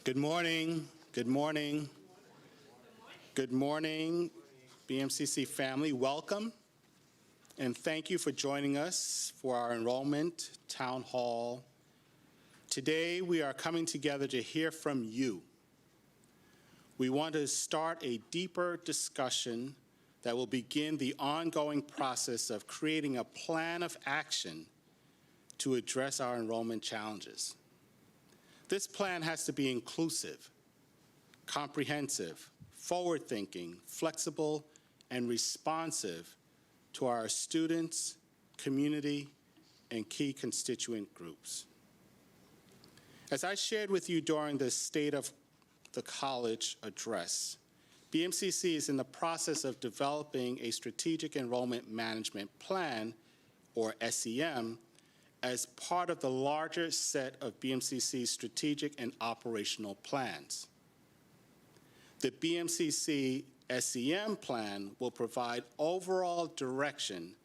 Good morning. Good morning. Good morning, BMCC family. Welcome, and thank you for joining us for our Enrollment Town Hall. Today, we are coming together to hear from you. We want to start a deeper discussion that will begin the ongoing process of creating a plan of action to address our enrollment challenges. This plan has to be inclusive, comprehensive, forward-thinking, flexible, and responsive to our students, community, and key constituent groups. As I shared with you during the State of the College address, BMCC is in the process of developing a Strategic Enrollment Management Plan, or SEM, as part of the larger set of BMCC's strategic and operational plans. The BMCC SEM plan will provide overall direction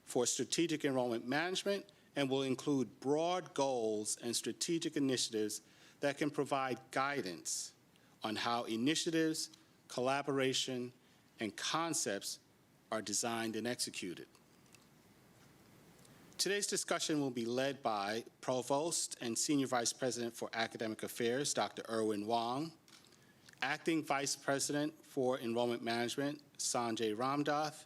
for strategic enrollment management and will include broad goals and strategic initiatives that can provide guidance on how initiatives, collaboration, and concepts are designed and executed. Today's discussion will be led by Provost and Senior Vice President for Academic Affairs, Dr. Irwin Wong, Acting Vice President for Enrollment Management, Sanjay Ramdath,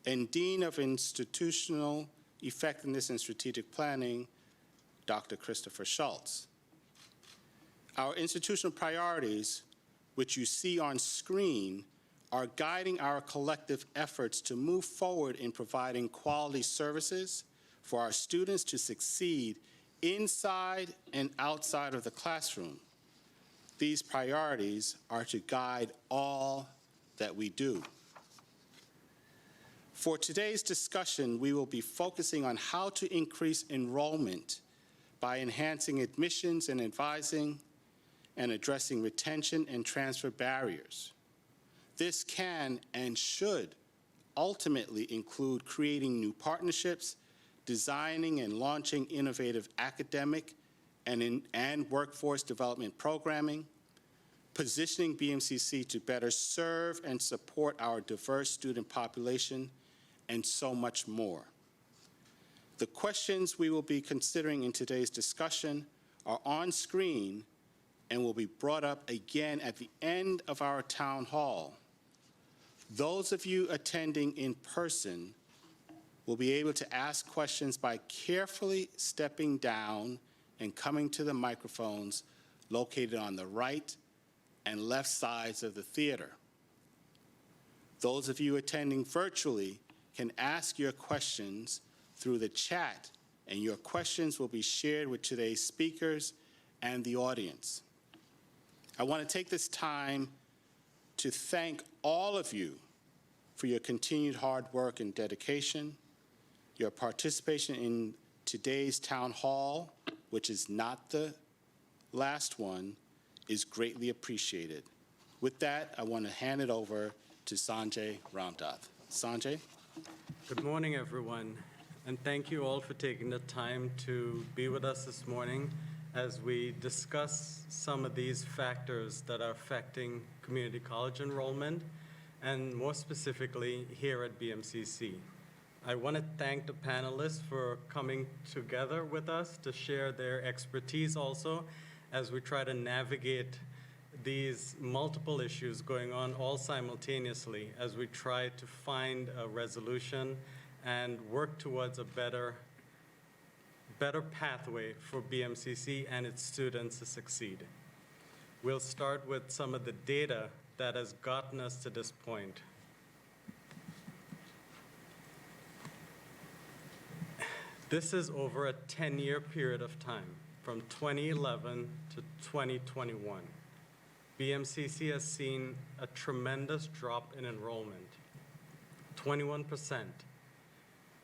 and Dean of Institutional Effectiveness and Strategic Planning, Dr. Christopher Schultz. Our institutional priorities, which you see on screen, are guiding our collective efforts to move forward in providing quality services for our students to succeed inside and outside of the classroom. These priorities are to guide all that we do. For today's discussion, we will be focusing on how to increase enrollment by enhancing admissions and advising, and addressing retention and transfer barriers. This can and should ultimately include creating new partnerships, designing and launching innovative academic and workforce development programming, positioning BMCC to better serve and support our diverse student population, and so much more. The questions we will be considering in today's discussion are on screen and will be brought up again at the end of our town hall. Those of you attending in person will be able to ask questions by carefully stepping down and coming to the microphones located on the right and left sides of the theater. Those of you attending virtually can ask your questions through the chat, and your questions will be shared with today's speakers and the audience. I want to take this time to thank all of you for your continued hard work and dedication. Your participation in today's town hall, which is not the last one, is greatly appreciated. With that, I want to hand it over to Sanjay Ramdath. Sanjay? Good morning, everyone, and thank you all for taking the time to be with us this morning as we discuss some of these factors that are affecting community college enrollment, and more specifically here at BMCC. I want to thank the panelists for coming together with us to share their expertise also as we try to navigate these multiple issues going on all simultaneously as we try to find a resolution and work towards a better pathway for BMCC and its students to succeed. We'll start with some of the data that has gotten us to this point. This is over a 10-year period of time, from 2011 to 2021. BMCC has seen a tremendous drop in enrollment, 21%.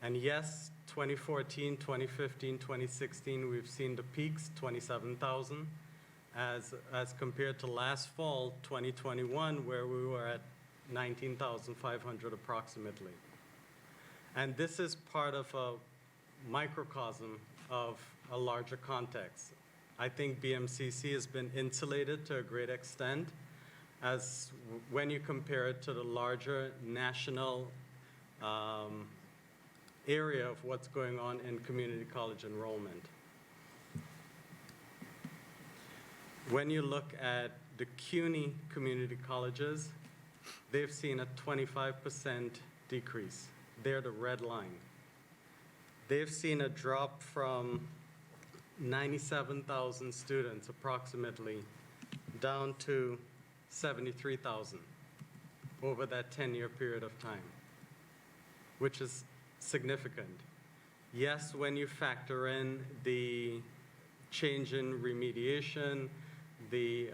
And yes, 2014, 2015, 2016, we've seen the peaks, 27,000, as compared to last fall, 2021, where we were at 19,500 approximately. And this is part of a microcosm of a larger context. I think BMCC has been insulated to a great extent as when you compare it to the larger national area of what's going on in community college enrollment. When you look at the CUNY community colleges, they've seen a 25% decrease. They're the red line. They've seen a drop from 97,000 students approximately down to 73,000 over that 10-year period of time, which is significant. Yes, when you factor in the change in remediation, the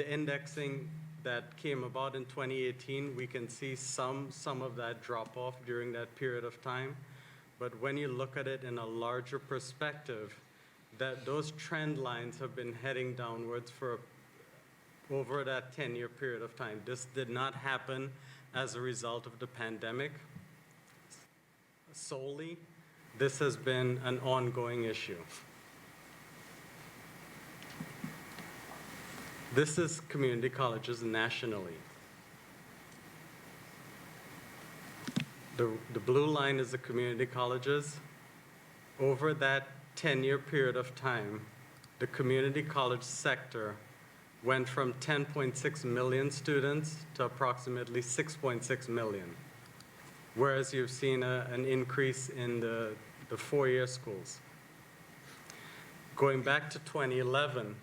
indexing that came about in 2018, we can see some of that drop off during that period of time. But when you look at it in a larger perspective, that those trend lines have been heading downwards for over that 10-year period of time. This did not happen as a result of the pandemic solely. This has been an ongoing issue. This is community colleges nationally. The blue line is the community colleges. Over that 10-year period of time, the community college sector went from 10.6 million students to approximately 6.6 million, whereas you've seen an increase in the four-year schools. Going back to 2011,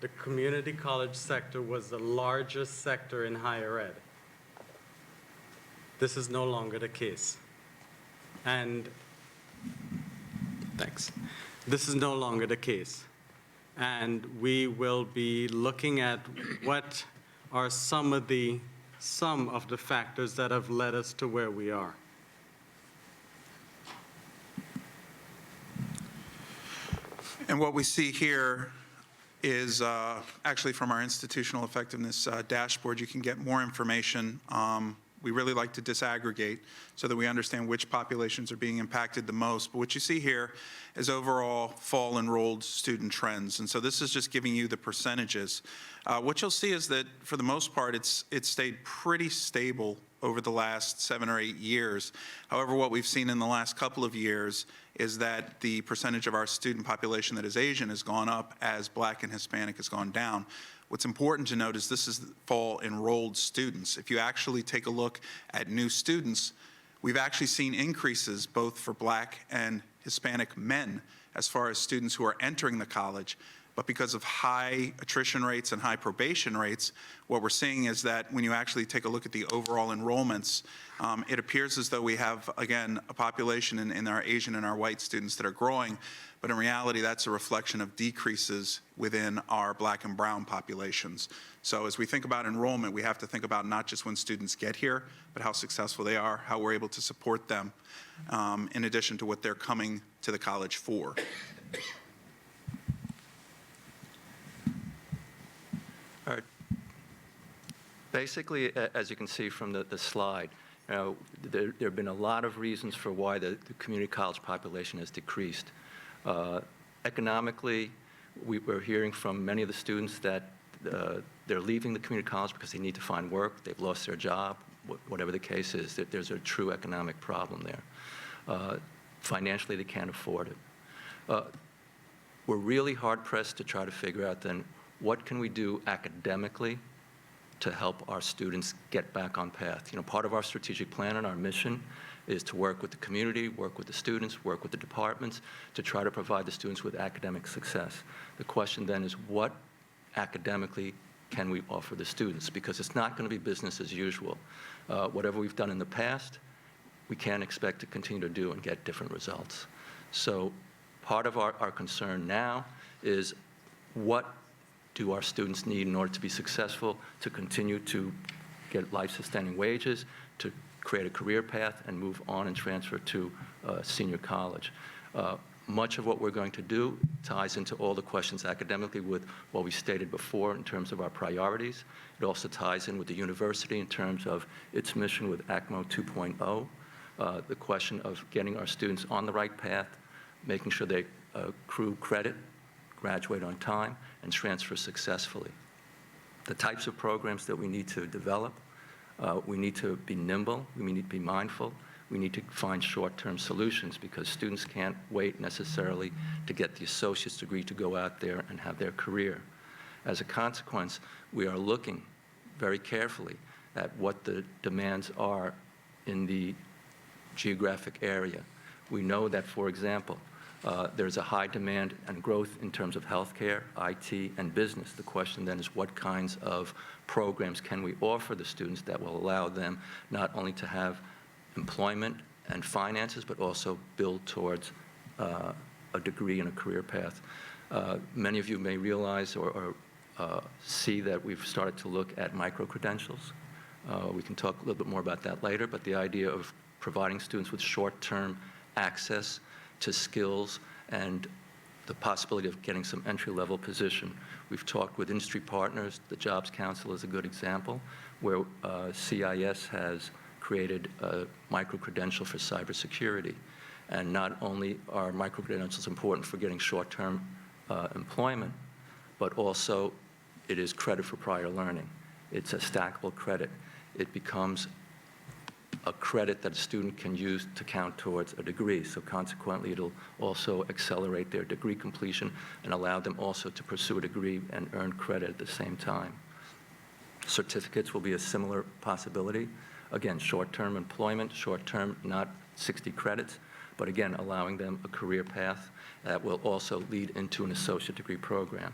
the community college sector was the largest sector in higher ed. This is no longer the case. And thanks. This is no longer the case. And we will be looking at what are some of the factors that have led us to where we are. And what we see here is actually from our institutional effectiveness dashboard. You can get more information. We really like to disaggregate so that we understand which populations are being impacted the most. But what you see here is overall fall enrolled student trends. And so this is just giving you the percentages. What you'll see is that for the most part, it's stayed pretty stable over the last 7 or 8 years. However, what we've seen in the last couple of years is that the percentage of our student population that is Asian has gone up as Black and Hispanic has gone down. What's important to note is this is fall enrolled students. If you actually take a look at new students, we've actually seen increases both for Black and Hispanic men as far as students who are entering the college. But because of high attrition rates and high probation rates, what we're seeing is that when you actually take a look at the overall enrollments, it appears as though we have, again, a population in our Asian and our white students that are growing, but in reality, that's a reflection of decreases within our Black and brown populations. So as we think about enrollment, we have to think about not just when students get here, but how successful they are, how we're able to support them, in addition to what they're coming to the college for. All right. Basically, as you can see from the slide, there have been a lot of reasons for why the community college population has decreased. Economically, we're hearing from many of the students that they're leaving the community college because they need to find work, they've lost their job, whatever the case is, that there's a true economic problem there. Financially, they can't afford it. We're really hard-pressed to try to figure out then what can we do academically to help our students get back on path. Part of our strategic plan and our mission is to work with the community, work with the students, work with the departments to try to provide the students with academic success. The question then is what academically can we offer the students? Because it's not going to be business as usual. Whatever we've done in the past, we can't expect to continue to do and get different results. So part of our concern now is what do our students need in order to be successful, to continue to get life-sustaining wages, to create a career path and move on and transfer to senior college. Much of what we're going to do ties into all the questions academically with what we stated before in terms of our priorities. It also ties in with the university in terms of its mission with ACMO 2.0, the question of getting our students on the right path, making sure they accrue credit, graduate on time, and transfer successfully. The types of programs that we need to develop, we need to be nimble, we need to be mindful, we need to find short-term solutions because students can't wait necessarily to get the associate's degree to go out there and have their career. As a consequence, we are looking very carefully at what the demands are in the geographic area. We know that, for example, there's a high demand and growth in terms of healthcare, IT, and business. The question then is what kinds of programs can we offer the students that will allow them not only to have employment and finances, but also build towards a degree and a career path. Many of you may realize or see that we've started to look at micro-credentials. We can talk a little bit more about that later, but the idea of providing students with short-term access to skills and the possibility of getting some entry-level position. We've talked with industry partners. The Jobs Council is a good example, where CIS has created a micro-credential for cybersecurity. And not only are micro-credentials important for getting short-term employment, but also it is credit for prior learning. It's a stackable credit. It becomes a credit that a student can use to count towards a degree. So consequently, it'll also accelerate their degree completion and allow them also to pursue a degree and earn credit at the same time. Certificates will be a similar possibility. Again, short-term employment, short-term, not 60 credits, but again, allowing them a career path that will also lead into an associate degree program.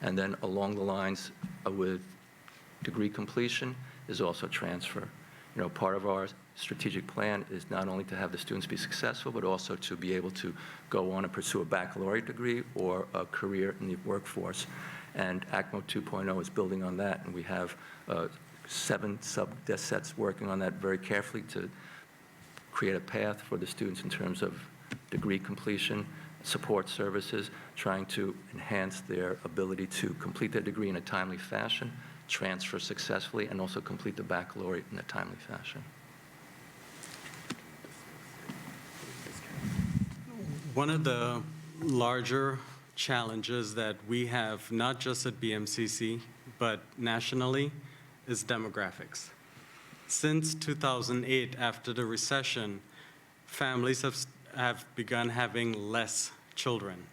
And then along the lines with degree completion is also transfer. You know, part of our strategic plan is not only to have the students be successful, but also to be able to go on and pursue a baccalaureate degree or a career in the workforce. And ACMO 2.0 is building on that, and we have 7 sub-desk sets working on that very carefully to create a path for the students in terms of degree completion, support services, trying to enhance their ability to complete their degree in a timely fashion, transfer successfully, and also complete the baccalaureate in a timely fashion. One of the larger challenges that we have, not just at BMCC, but nationally, is demographics. Since 2008, after the recession, families have begun having less children.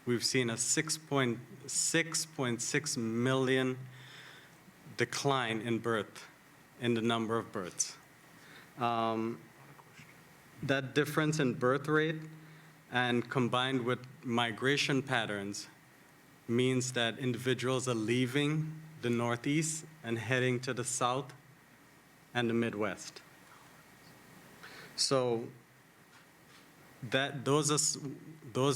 We've seen a 6.6 million decline in the number of births. That difference in birth rate and combined with migration patterns means that individuals are leaving the Northeast and heading to the South and the Midwest. So those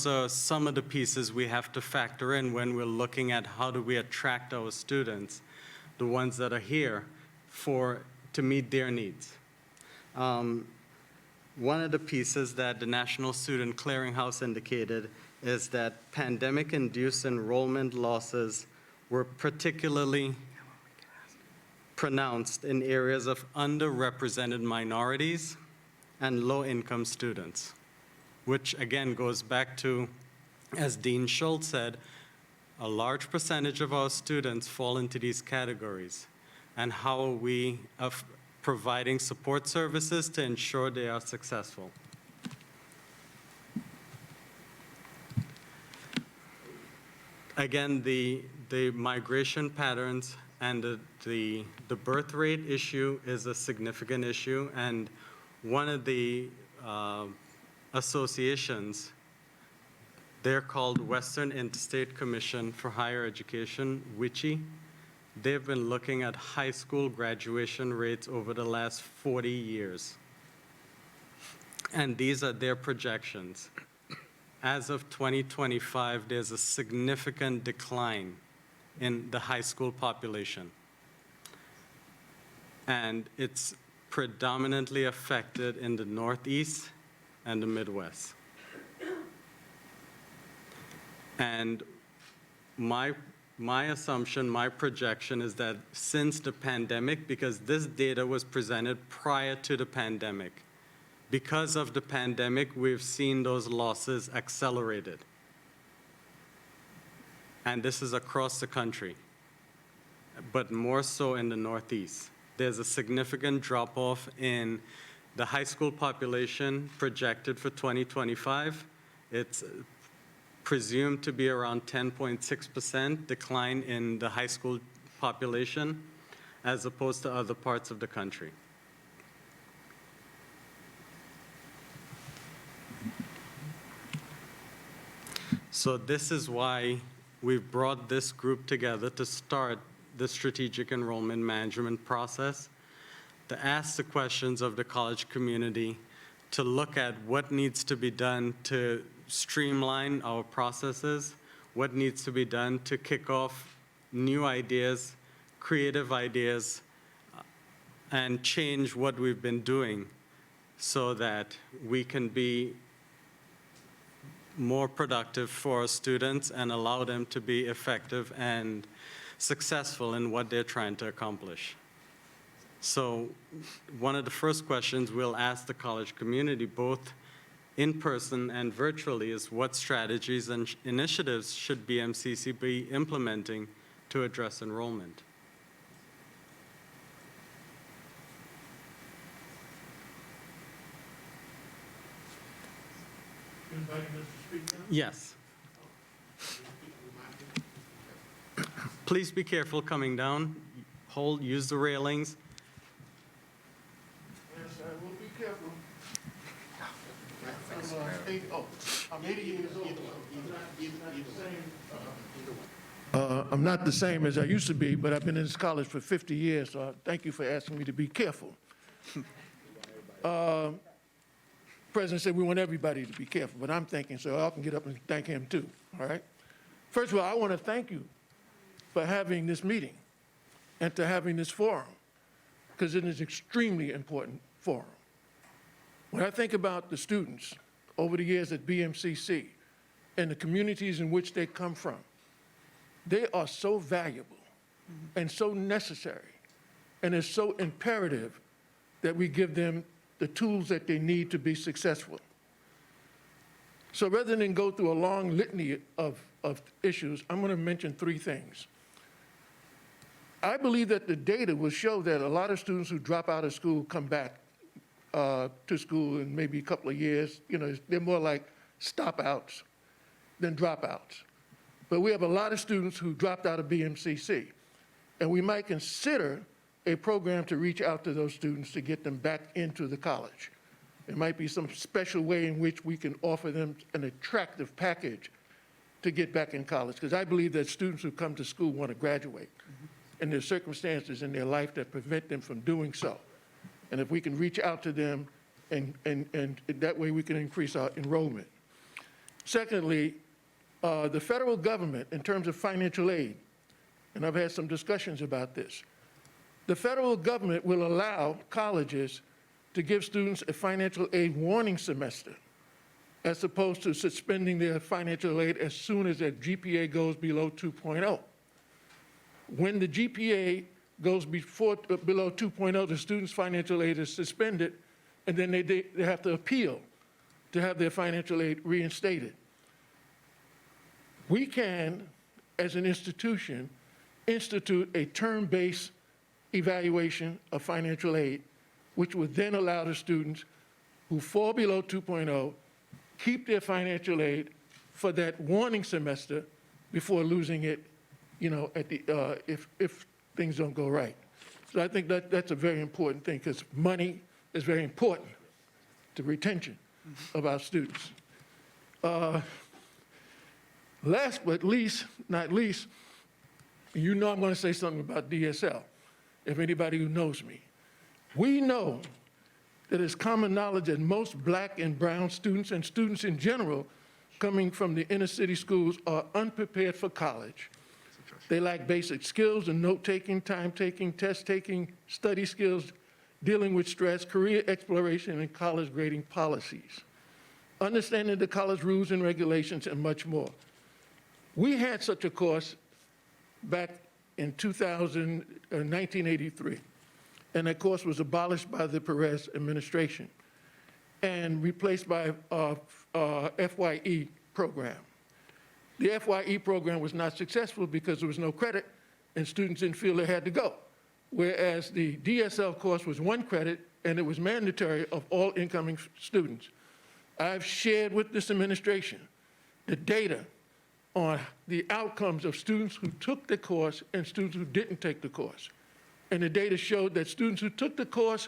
are some of the pieces we have to factor in when we're looking at how do we attract our students, the ones that are here, to meet their needs. One of the pieces that the National Student Clearinghouse indicated is that pandemic-induced enrollment losses were particularly pronounced in areas of underrepresented minorities and low-income students, which again goes back to, as Dean Schultz said, a large percentage of our students fall into these categories. And how are we providing support services to ensure they are successful? Again, the migration patterns and the birth rate issue is a significant issue, and one of the associations, they're called Western Interstate Commission for Higher Education, WICHE. They've been looking at high school graduation rates over the last 40 years. And these are their projections. As of 2025, there's a significant decline in the high school population. And it's predominantly affected in the Northeast and the Midwest. And my assumption, my projection is that since the pandemic, because this data was presented prior to the pandemic, because of the pandemic, we've seen those losses accelerated. and this is across the country, but more so in the Northeast. There's a significant drop-off in the high school population projected for 2025. It's presumed to be around 10.6% decline in the high school population as opposed to other parts of the country. So this is why we've brought this group together to start the strategic enrollment management process, to ask the questions of the college community, to look at what needs to be done to streamline our processes, what needs to be done to kick off new ideas, creative ideas, and change what we've been doing so that we can be more productive for our students and allow them to be effective and successful in what they're trying to accomplish. So one of the first questions we'll ask the college community, both in person and virtually, is what strategies and initiatives should BMCC be implementing to address enrollment? Yes. Please be careful coming down. Use the railings. Yes, I will be careful. I'm 80 years old. I'm not the same as I used to be, but I've been in this college for 50 years, so thank you for asking me to be careful. President said we want everybody to be careful, but I'm thinking, so I can get up and thank him too, all right? First of all, I want to thank you for having this meeting and to having this forum, because it is an extremely important forum. When I think about the students over the years at BMCC and the communities in which they come from, they are so valuable and so necessary, and it's so imperative that we give them the tools that they need to be successful. So rather than go through a long litany of issues, I'm going to mention three things. I believe that the data will show that a lot of students who drop out of school come back to school in maybe a couple of years. You know, they're more like stop-outs than dropouts. But we have a lot of students who dropped out of BMCC, and we might consider a program to reach out to those students to get them back into the college. It might be some special way in which we can offer them an attractive package to get back in college, because I believe that students who come to school want to graduate, and there's circumstances in their life that prevent them from doing so. And if we can reach out to them, and that way we can increase our enrollment. Secondly, the federal government, in terms of financial aid, and I've had some discussions about this, the federal government will allow colleges to give students a financial aid warning semester, as opposed to suspending their financial aid as soon as their GPA goes below 2.0. When the GPA goes below 2.0, the student's financial aid is suspended, and then they have to appeal to have their financial aid reinstated. We can, as an institution, institute a term-based evaluation of financial aid, which would then allow the students who fall below 2.0 keep their financial aid for that warning semester before losing it, you know, at the if things don't go right. So I think that's a very important thing, because money is very important to retention of our students. Last but not least, you know I'm going to say something about DSL. If anybody who knows me, we know that it's common knowledge that most black and brown students, and students in general coming from the inner city schools, are unprepared for college. They lack basic skills in note-taking, time-taking, test-taking, study skills, dealing with stress, career exploration, and college grading policies, understanding the college rules and regulations, and much more. We had such a course back in 1983, and that course was abolished by the Perez administration and replaced by a FYE program. The FYE program was not successful because there was no credit and students didn't feel they had to go. Whereas the DSL course was 1 credit and it was mandatory of all incoming students. I've shared with this administration the data on the outcomes of students who took the course and students who didn't take the course. And the data showed that students who took the course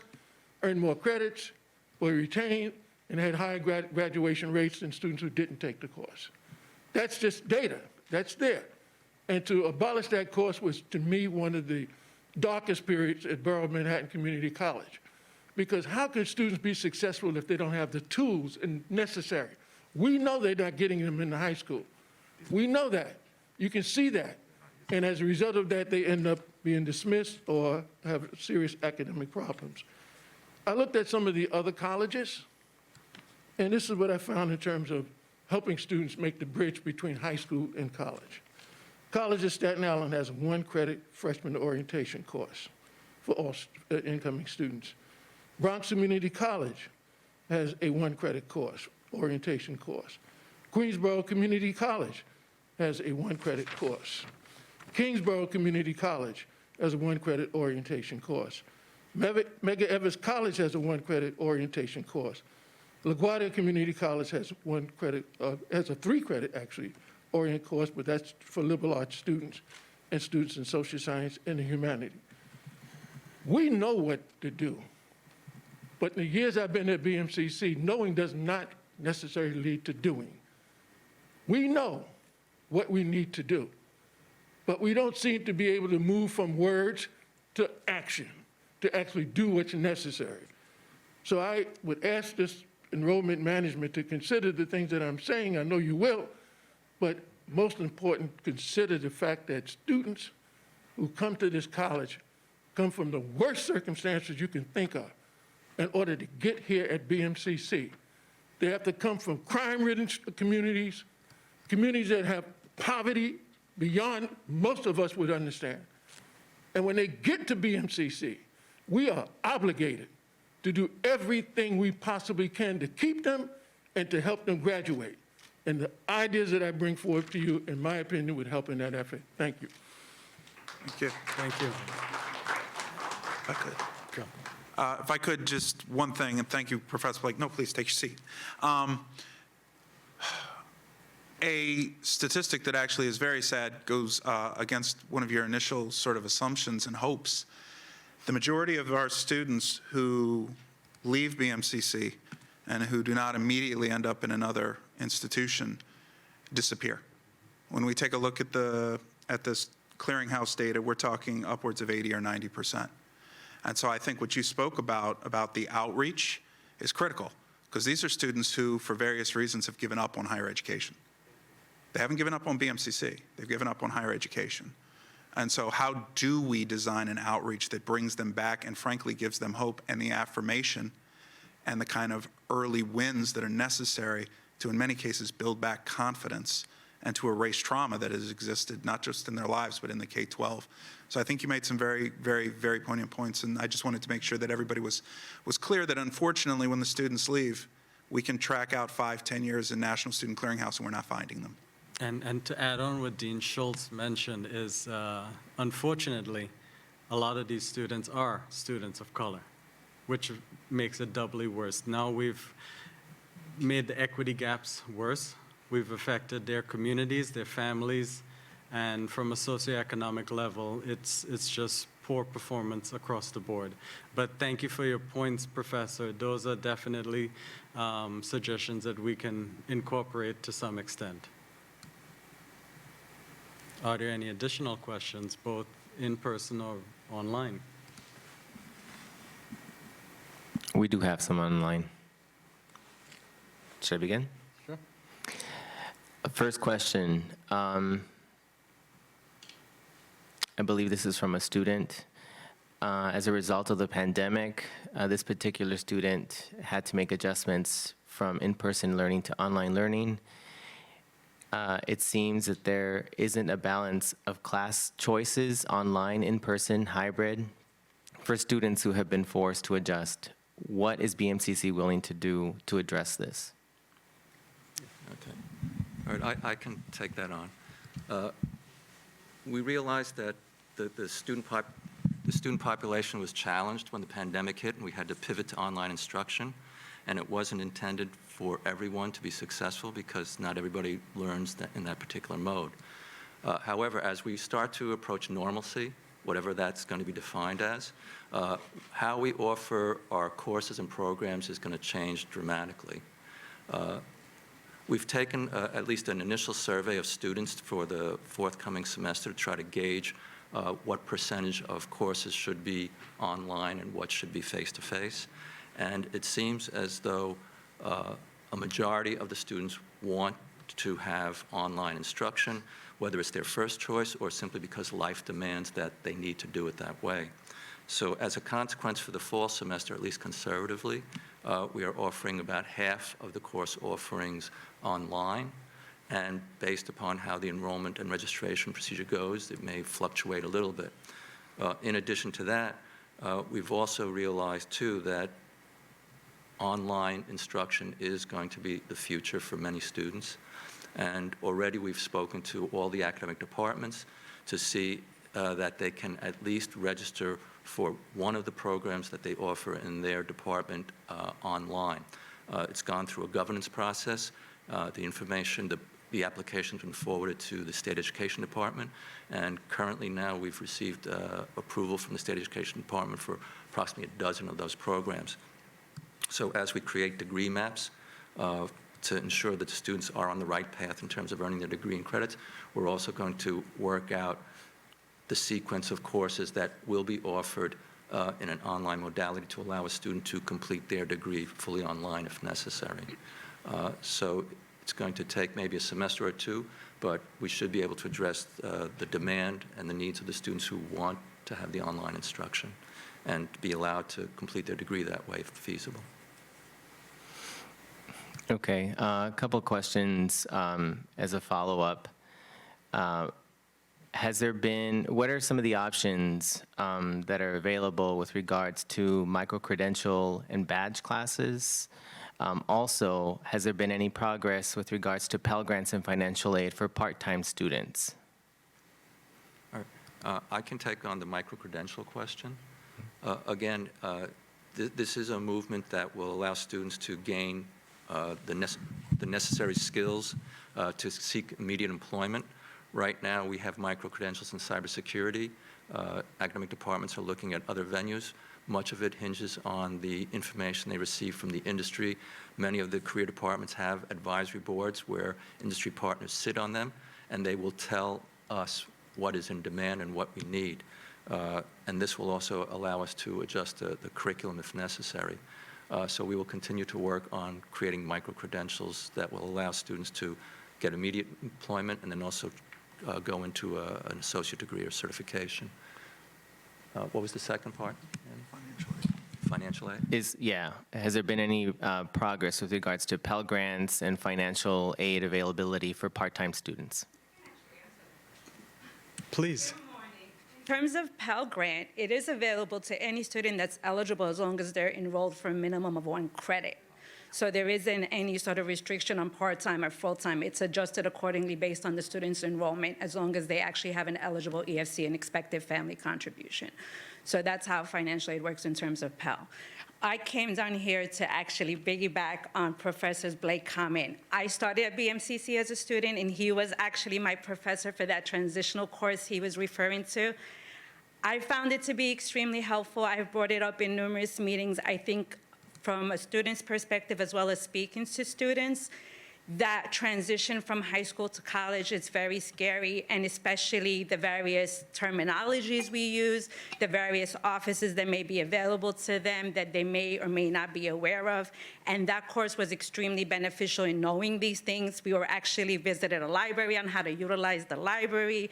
earned more credits, were retained, and had higher graduation rates than students who didn't take the course. That's just data. That's there. And to abolish that course was, to me, one of the darkest periods at Borough Manhattan Community College. Because how could students be successful if they don't have the tools necessary? We know they're not getting them in the high school. We know that. You can see that. And as a result of that, they end up being dismissed or have serious academic problems. I looked at some of the other colleges, and this is what I found in terms of helping students make the bridge between high school and college. College of Staten Island has a 1-credit freshman orientation course for all incoming students. Bronx Community College has a 1-credit course, orientation course. Queensborough Community College has a 1-credit course. Kingsborough Community College has a 1-credit orientation course. Medgar Evers College has a 1-credit orientation course. LaGuardia Community College has a 3-credit, actually, orient course, but that's for liberal arts students and students in social science and the humanities. We know what to do. But in the years I've been at BMCC, knowing does not necessarily lead to doing. We know what we need to do, but we don't seem to be able to move from words to action, to actually do what's necessary. So I would ask this enrollment management to consider the things that I'm saying. I know you will, but most important, consider the fact that students who come to this college come from the worst circumstances you can think of in order to get here at BMCC. They have to come from crime-ridden communities, communities that have poverty beyond most of us would understand. And when they get to BMCC, we are obligated to do everything we possibly can to keep them and to help them graduate. And the ideas that I bring forward to you, in my opinion, would help in that effort. Thank you. Thank you. Thank you. If I could. If I could, just one thing, and thank you, Professor Blake. No, please take your seat. A statistic that actually is very sad goes against one of your initial sort of assumptions and hopes. The majority of our students who leave BMCC and who do not immediately end up in another institution disappear. When we take a look at this clearinghouse data, we're talking upwards of 80 or 90%. And so I think what you spoke about the outreach is critical, because these are students who, for various reasons, have given up on higher education. They haven't given up on BMCC. They've given up on higher education. And so how do we design an outreach that brings them back and frankly gives them hope and the affirmation and the kind of early wins that are necessary to, in many cases, build back confidence and to erase trauma that has existed, not just in their lives, but in the K-12. So I think you made some very, very, very poignant points, and I just wanted to make sure that everybody was clear that unfortunately when the students leave, we can track out 5, 10 years in National Student Clearinghouse and we're not finding them. And to add on what Dean Schultz mentioned is, unfortunately, a lot of these students are students of color, which makes it doubly worse. Now we've made the equity gaps worse. We've affected their communities, their families, and from a socioeconomic level, it's just poor performance across the board. But thank you for your points, Professor. Those are definitely suggestions that we can incorporate to some extent. Are there any additional questions, both in person or online? We do have some online. Should I begin? Sure. First question. I believe this is from a student. As a result of the pandemic, this particular student had to make adjustments from in-person learning to online learning. It seems that there isn't a balance of class choices, online, in-person, hybrid, for students who have been forced to adjust. What is BMCC willing to do to address this? Okay. All right, I can take that on. We realized that the student population was challenged when the pandemic hit, and we had to pivot to online instruction. And it wasn't intended for everyone to be successful because not everybody learns in that particular mode. However, as we start to approach normalcy, whatever that's going to be defined as, how we offer our courses and programs is going to change dramatically. We've taken at least an initial survey of students for the forthcoming semester to try to gauge what percentage of courses should be online and what should be face-to-face. And it seems as though a majority of the students want to have online instruction, whether it's their first choice or simply because life demands that they need to do it that way. So as a consequence for the fall semester, at least conservatively, we are offering about half of the course offerings online. And based upon how the enrollment and registration procedure goes, it may fluctuate a little bit. In addition to that, we've also realized, too, that online instruction is going to be the future for many students. And already we've spoken to all the academic departments to see that they can at least register for one of the programs that they offer in their department online. It's gone through a governance process. The information, the application's been forwarded to the State Education Department, and currently now we've received approval from the State Education Department for approximately a dozen of those programs. So as we create degree maps to ensure that the students are on the right path in terms of earning their degree and credits, we're also going to work out the sequence of courses that will be offered in an online modality to allow a student to complete their degree fully online if necessary. So it's going to take maybe a semester or two, but we should be able to address the demand and the needs of the students who want to have the online instruction and be allowed to complete their degree that way if feasible. Okay, a couple questions as a follow-up. What are some of the options that are available with regards to micro-credential and badge classes? Also, has there been any progress with regards to Pell Grants and financial aid for part-time students? All right. I can take on the micro-credential question. Again, this is a movement that will allow students to gain the necessary skills to seek immediate employment. Right now, we have micro-credentials in cybersecurity. Academic departments are looking at other venues. Much of it hinges on the information they receive from the industry. Many of the career departments have advisory boards where industry partners sit on them, and they will tell us what is in demand and what we need. And this will also allow us to adjust the curriculum if necessary. So we will continue to work on creating micro-credentials that will allow students to get immediate employment and then also go into an associate degree or certification. What was the second part? Financial aid? Has there been any progress with regards to Pell Grants and financial aid availability for part-time students? Please. In terms of Pell Grant, it is available to any student that's eligible as long as they're enrolled for a minimum of 1 credit. So there isn't any sort of restriction on part-time or full-time. It's adjusted accordingly based on the student's enrollment as long as they actually have an eligible EFC, an expected family contribution. So that's how financial aid works in terms of Pell. I came down here to actually piggyback on Professor Blake's comment. I started at Bmcc as a student, and he was actually my professor for that transitional course he was referring to. I found it to be extremely helpful. I've brought it up in numerous meetings. I think from a student's perspective, as well as speaking to students, that transition from high school to college is very scary, and especially the various terminologies we use, the various offices that may be available to them that they may or may not be aware of. And that course was extremely beneficial in knowing these things. We were actually visited a library on how to utilize the library,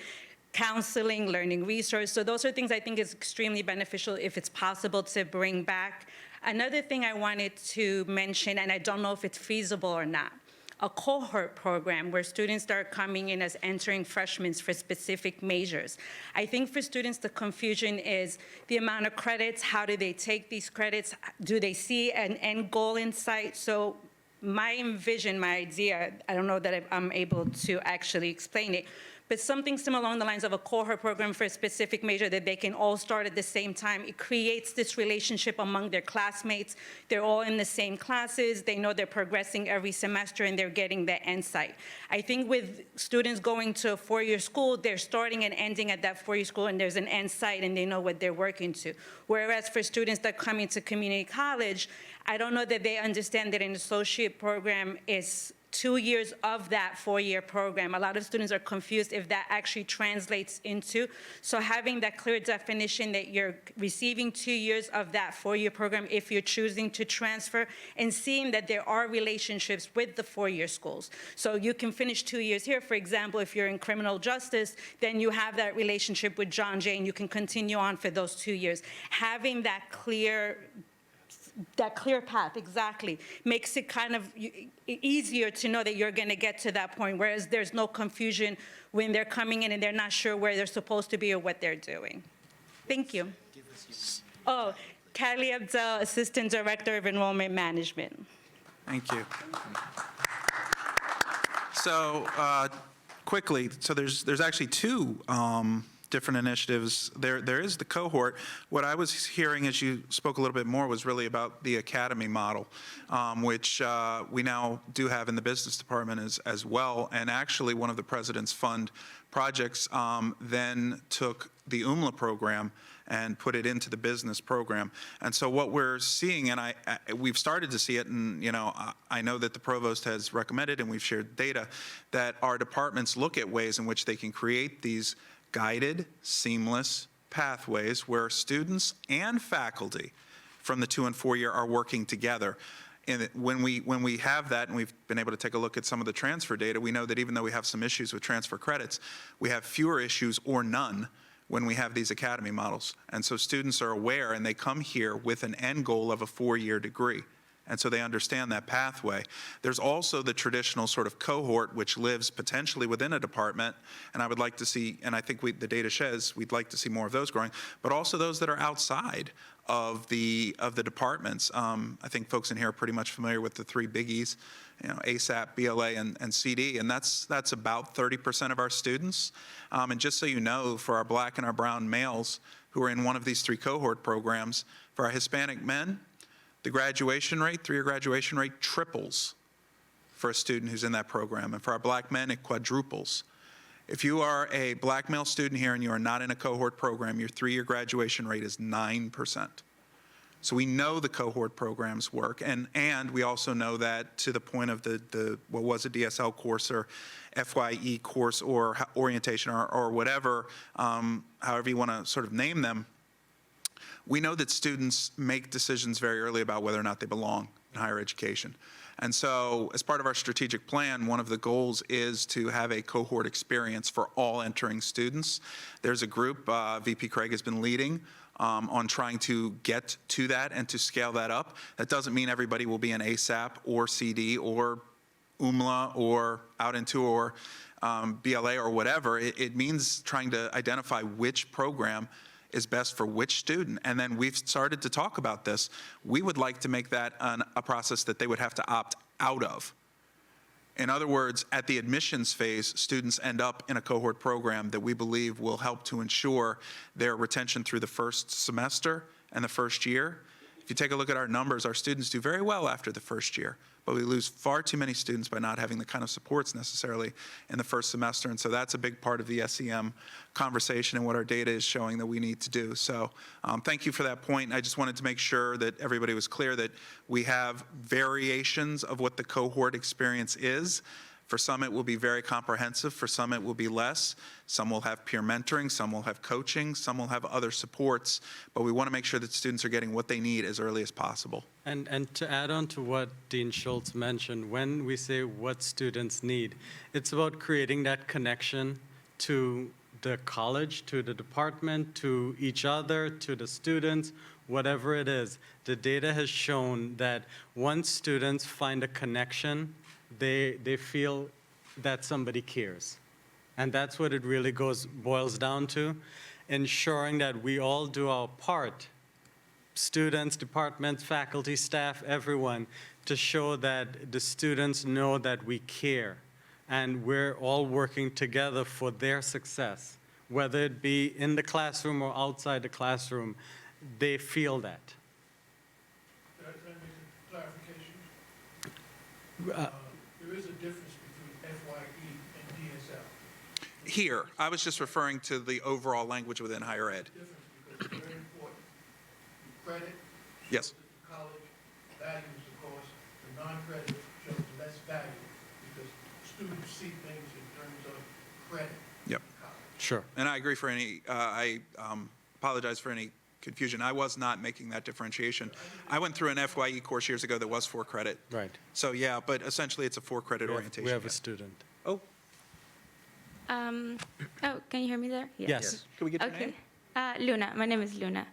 counseling, learning resource. So those are things I think is extremely beneficial if it's possible to bring back. Another thing I wanted to mention, and I don't know if it's feasible or not, a cohort program where students start coming in as entering freshmen for specific majors. I think for students, the confusion is the amount of credits, how do they take these credits, do they see an end goal in sight? So my envision, my idea, I don't know that I'm able to actually explain it, but something similar along the lines of a cohort program for a specific major that they can all start at the same time. It creates this relationship among their classmates. They're all in the same classes. They know they're progressing every semester and they're getting the insight. I think with students going to a four-year school, they're starting and ending at that four-year school and there's an insight and they know what they're working to. Whereas for students that come into community college, I don't know that they understand that an associate program is 2 years of that four-year program. A lot of students are confused if that actually translates into. So having that clear definition that you're receiving 2 years of that four-year program if you're choosing to transfer, and seeing that there are relationships with the four-year schools. So you can finish 2 years here, for example, if you're in criminal justice, then you have that relationship with John Jay and you can continue on for those 2 years. Having that clear path, exactly, makes it kind of easier to know that you're going to get to that point, whereas there's no confusion when they're coming in and they're not sure where they're supposed to be or what they're doing. Thank you. Oh, Kylie Abdel, Assistant Director of Enrollment Management. Thank you. So quickly, so there's actually two different initiatives. There is the cohort. What I was hearing as you spoke a little bit more was really about the academy model, which we now do have in the business department as well. And actually, one of the President's Fund projects then took the UMLA program and put it into the business program. And so what we're seeing, and we've started to see it, and I know that the provost has recommended, and we've shared data, that our departments look at ways in which they can create these guided, seamless pathways where students and faculty from the 2 and 4 year are working together. And when we have that, and we've been able to take a look at some of the transfer data, we know that even though we have some issues with transfer credits, we have fewer issues or none when we have these academy models. And so students are aware, and they come here with an end goal of a 4-year degree. And so they understand that pathway. There's also the traditional sort of cohort, which lives potentially within a department, and I would like to see, and I think the data shows we'd like to see more of those growing, but also those that are outside of the departments. I think folks in here are pretty much familiar with the three biggies, ASAP, BLA, and CD, and that's about 30% of our students. And just so you know, for our Black and our brown males who are in one of these three cohort programs, for our Hispanic men, the graduation rate, 3-year graduation rate, triples for a student who's in that program. And for our Black men, it quadruples. If you are a Black male student here and you are not in a cohort program, your 3-year graduation rate is 9%. So we know the cohort programs work, and we also know that to the point of the what was a DSL course or FYE course or orientation or whatever, however you want to sort of name them, we know that students make decisions very early about whether or not they belong in higher education. And so as part of our strategic plan, one of the goals is to have a cohort experience for all entering students. There's a group VP Craig has been leading on trying to get to that and to scale that up. That doesn't mean everybody will be an ASAP or CD or UMLA or out into or BLA or whatever. It means trying to identify which program is best for which student. And then we've started to talk about this. We would like to make that a process that they would have to opt out of. In other words, at the admissions phase, students end up in a cohort program that we believe will help to ensure their retention through the first semester and the first year. If you take a look at our numbers, our students do very well after the first year, but we lose far too many students by not having the kind of supports necessarily in the first semester. And so that's a big part of the SEM conversation and what our data is showing that we need to do. So thank you for that point. I just wanted to make sure that everybody was clear that we have variations of what the cohort experience is. For some, it will be very comprehensive. For some, it will be less. Some will have peer mentoring. Some will have coaching. Some will have other supports. But we want to make sure that students are getting what they need as early as possible. And to add on to what Dean Schultz mentioned, when we say what students need, it's about creating that connection to the college, to the department, to each other, to the students, whatever it is. The data has shown that once students find a connection, they feel that somebody cares. And that's what it really boils down to, ensuring that we all do our part students, departments, faculty, staff, everyone, to show that the students know that we care and we're all working together for their success. Whether it be in the classroom or outside the classroom, they feel that. Can I make a clarification? There is a difference between FYE and DSL. Here, I was just referring to the overall language within higher ed. Difference because it's very important. Credit Yes. shows that the college values the course. The non-credit shows less value because students see things in terms of credit. Yep. in college. Sure. And I agree for any, I apologize for any confusion. I was not making that differentiation. I went through an FYE course years ago that was 4 credit. Right. So, yeah, but essentially it's a 4 credit orientation. We have a yeah. student. Oh, Oh, can you hear me there? Yeah. Yes. can we get your Okay. name? Luna, my name is Luna.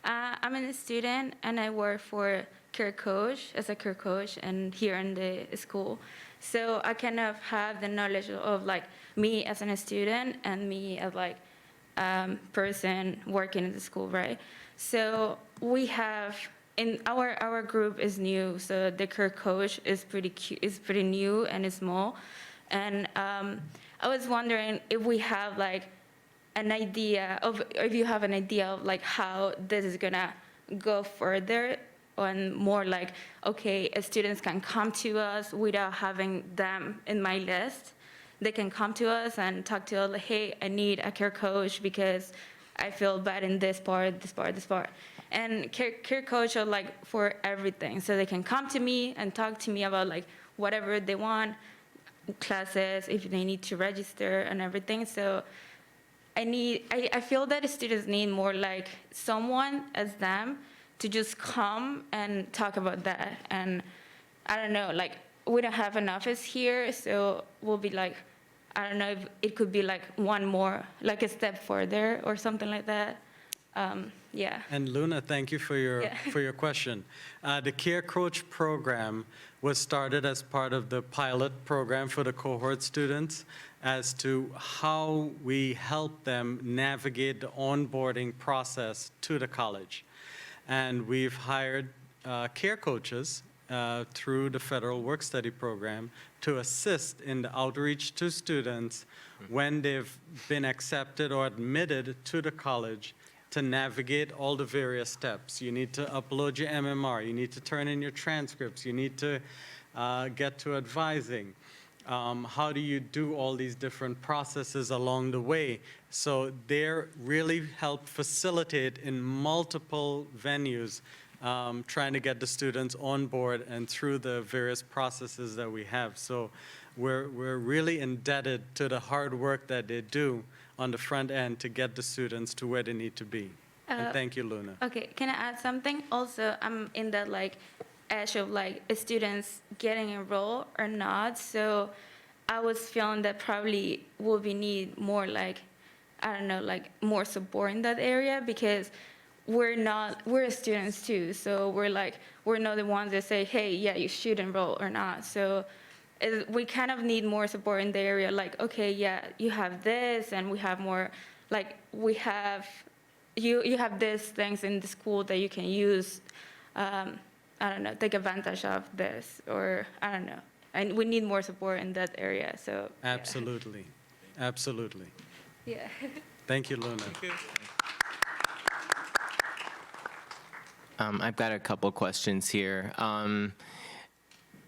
I'm a student and I work for career coach, as a career coach and here in the school. So I kind of have the knowledge of like me as a student and me as like person working in the school, right? So we have, in our group is new, so the career coach is pretty new and is small. And I was wondering if we have like an idea of, if you have an idea of like how this is gonna go further, and more like, okay, students can come to us without having them in my list. They can come to us and talk to us like, hey, I need a career coach because I feel bad in this part, this part, this part. And career coach are like for everything. So they can come to me and talk to me about like whatever they want, classes, if they need to register and everything. So I feel that students need more like someone as them to just come and talk about that. And I don't know, like we don't have an office here, so we'll be like, I don't know if it could be like one more, like a step further or something like that. Yeah. And Luna, thank you for your Yeah. for your question. The Care Coach program was started as part of the pilot program for the cohort students as to how we help them navigate the onboarding process to the college. And we've hired care coaches through the federal work-study program to assist in the outreach to students when they've been accepted or admitted to the college to navigate all the various steps. You need to upload your MMR, you need to turn in your transcripts, you need to get to advising. How do you do all these different processes along the way? So they're really help facilitate in multiple venues, trying to get the students on board and through the various processes that we have. So we're really indebted to the hard work that they do on the front end to get the students to where they need to be. And thank you, Luna. Okay, can I add something? Also, I'm in that like edge of like students getting enrolled or not. So I was feeling that probably will we need more like, I don't know, like more support in that area because we're students too. So we're not the ones that say, hey, yeah, you should enroll or not. So we kind of need more support in the area. Like, okay, yeah, you have this and we have more, like we have, you have these things in the school that you can use, I don't know, take advantage of this, or I don't know. And we need more support in that area, so. yeah. Absolutely, absolutely. Yeah. Thank you, Luna. I've got a couple questions here.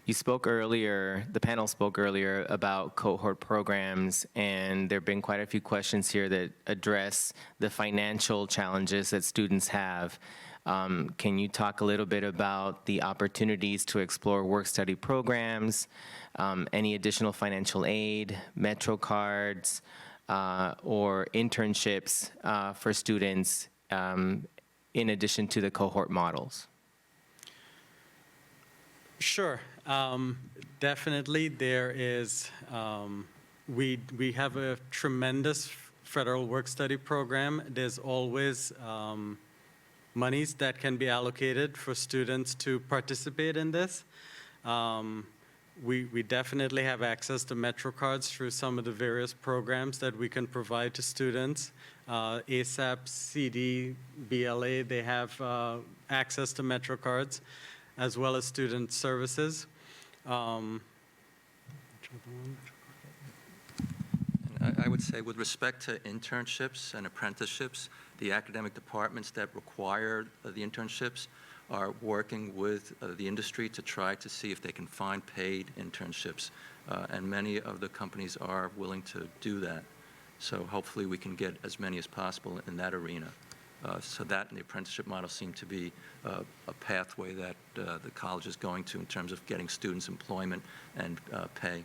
You spoke earlier, the panel spoke earlier about cohort programs, and there have been quite a few questions here that address the financial challenges that students have. Can you talk a little bit about the opportunities to explore work-study programs, any additional financial aid, Metro cards, or internships for students in addition to the cohort models? Sure. Definitely there is, we have a tremendous federal work-study program. There's always monies that can be allocated for students to participate in this. We definitely have access to Metro cards through some of the various programs that we can provide to students. ASAP, CD, BLA, they have access to MetroCards, as well as student services. And I would say with respect to internships and apprenticeships, the academic departments that require the internships are working with the industry to try to see if they can find paid internships. And many of the companies are willing to do that. So hopefully we can get as many as possible in that arena. So that and the apprenticeship model seem to be a pathway that the college is going to in terms of getting students employment and pay.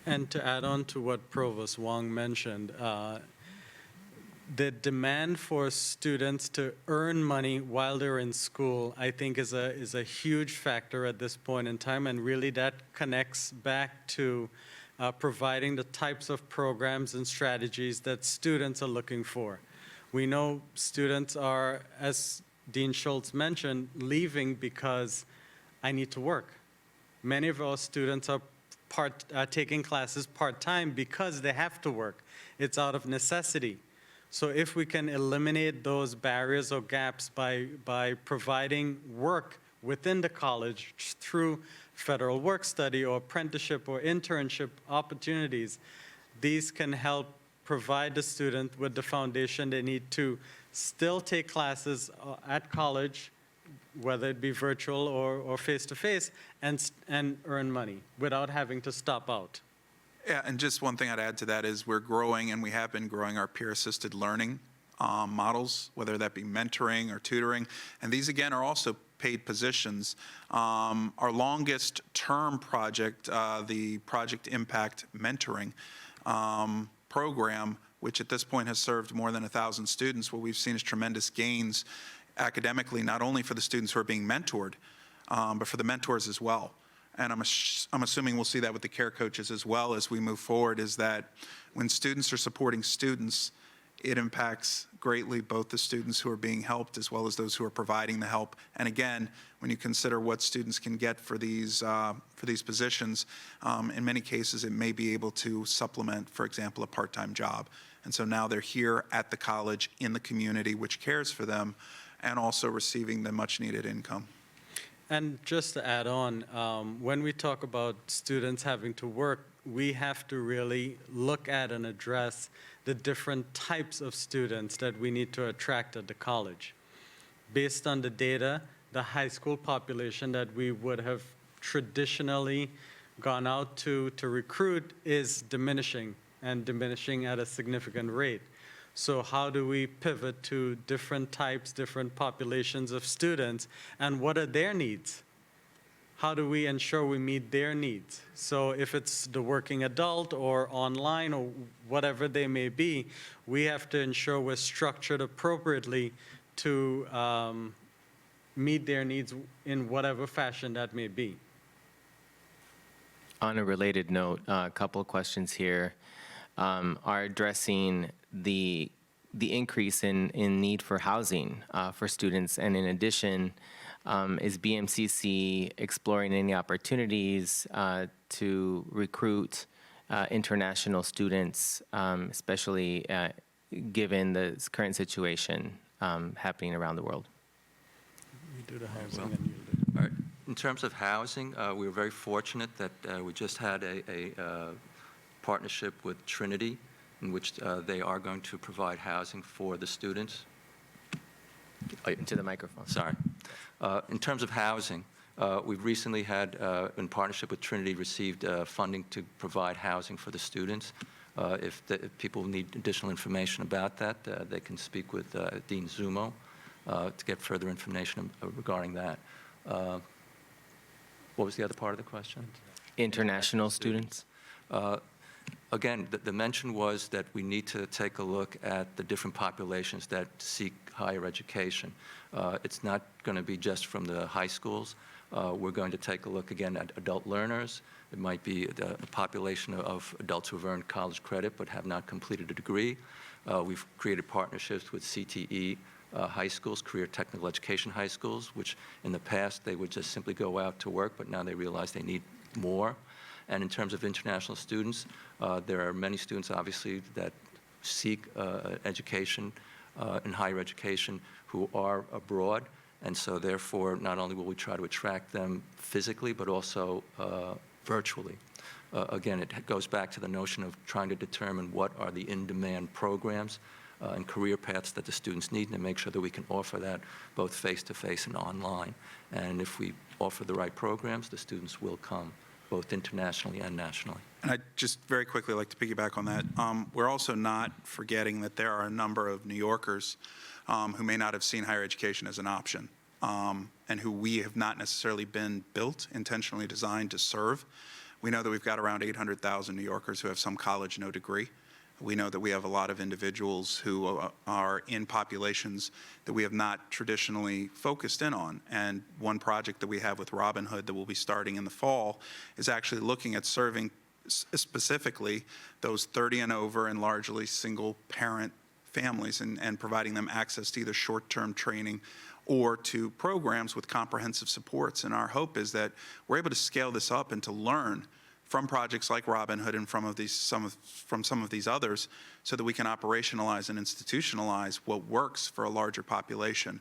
And to add on to what Provost Wong mentioned, the demand for students to earn money while they're in school, I think, is a huge factor at this point in time, and really that connects back to providing the types of programs and strategies that students are looking for. We know students are, as Dean Schultz mentioned, leaving because I need to work. Many of our students are taking classes part-time because they have to work. It's out of necessity. So if we can eliminate those barriers or gaps by providing work within the college through federal work study or apprenticeship or internship opportunities, these can help provide the student with the foundation they need to still take classes at college, whether it be virtual or face-to-face, and earn money without having to stop out. Yeah, and just one thing I'd add to that is we're growing, and we have been growing our peer-assisted learning models, whether that be mentoring or tutoring. And these, again, are also paid positions. Our longest term project, the Project Impact Mentoring program, which at this point has served more than 1,000 students, what we've seen is tremendous gains academically, not only for the students who are being mentored, but for the mentors as well. And I'm assuming we'll see that with the care coaches as well as we move forward, is that when students are supporting students, it impacts greatly both the students who are being helped as well as those who are providing the help. And again, when you consider what students can get for these positions, in many cases it may be able to supplement, for example, a part-time job. And so now they're here at the college in the community which cares for them and also receiving the much-needed income. And just to add on, when we talk about students having to work, we have to really look at and address the different types of students that we need to attract at the college. Based on the data, the high school population that we would have traditionally gone out to recruit is diminishing, and diminishing at a significant rate. So how do we pivot to different types, different populations of students, and what are their needs? How do we ensure we meet their needs? So if it's the working adult or online or whatever they may be, we have to ensure we're structured appropriately to meet their needs in whatever fashion that may be. On a related note, a couple of questions here are addressing the increase in need for housing for students, and in addition, is Bmcc exploring any opportunities to recruit international students, especially given the current situation happening around the world? You do the housing Well, and you do. All right. In terms of housing, we were very fortunate that we just had a partnership with Trinity, in which they are going to provide housing for the students. To the microphone. Sorry. In terms of housing, we've recently had, in partnership with Trinity, received funding to provide housing for the students. If people need additional information about that, they can speak with Dean Zumo to get further information regarding that. What was the other part of the question? International students? Again, the mention was that we need to take a look at the different populations that seek higher education. It's not going to be just from the high schools. We're going to take a look again at adult learners. It might be the population of adults who have earned college credit but have not completed a degree. We've created partnerships with CTE high schools, career technical education high schools, which in the past they would just simply go out to work, but now they realize they need more. And in terms of international students, there are many students, obviously, that seek education in higher education who are abroad. And so therefore, not only will we try to attract them physically, but also virtually. Again, it goes back to the notion of trying to determine what are the in-demand programs and career paths that the students need, and make sure that we can offer that both face-to-face and online. And if we offer the right programs, the students will come, both internationally and nationally. And I'd just very quickly like to piggyback on that. We're also not forgetting that there are a number of New Yorkers who may not have seen higher education as an option, and who we have not necessarily been built, intentionally designed to serve. We know that we've got around 800,000 New Yorkers who have some college, no degree. We know that we have a lot of individuals who are in populations that we have not traditionally focused in on. And one project that we have with Robin Hood that we'll be starting in the fall is actually looking at serving specifically those 30 and over and largely single parent families, and providing them access to either short-term training or to programs with comprehensive supports. And our hope is that we're able to scale this up and to learn from projects like Robin Hood and from some of these others, so that we can operationalize and institutionalize what works for a larger population.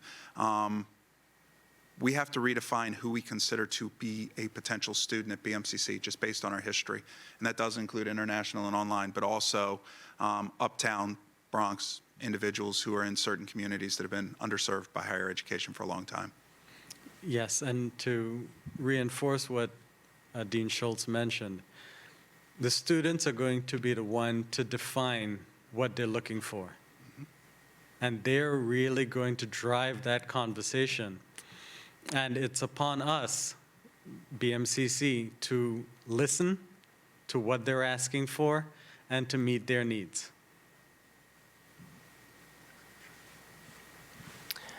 We have to redefine who we consider to be a potential student at BMCC, just based on our history. And that does include international and online, but also uptown Bronx individuals who are in certain communities that have been underserved by higher education for a long time. Yes, and to reinforce what Dean Schultz mentioned, the students are going to be the one to define what they're looking for. Mm-hmm. And they're really going to drive that conversation. And it's upon us, BMCC, to listen to what they're asking for and to meet their needs.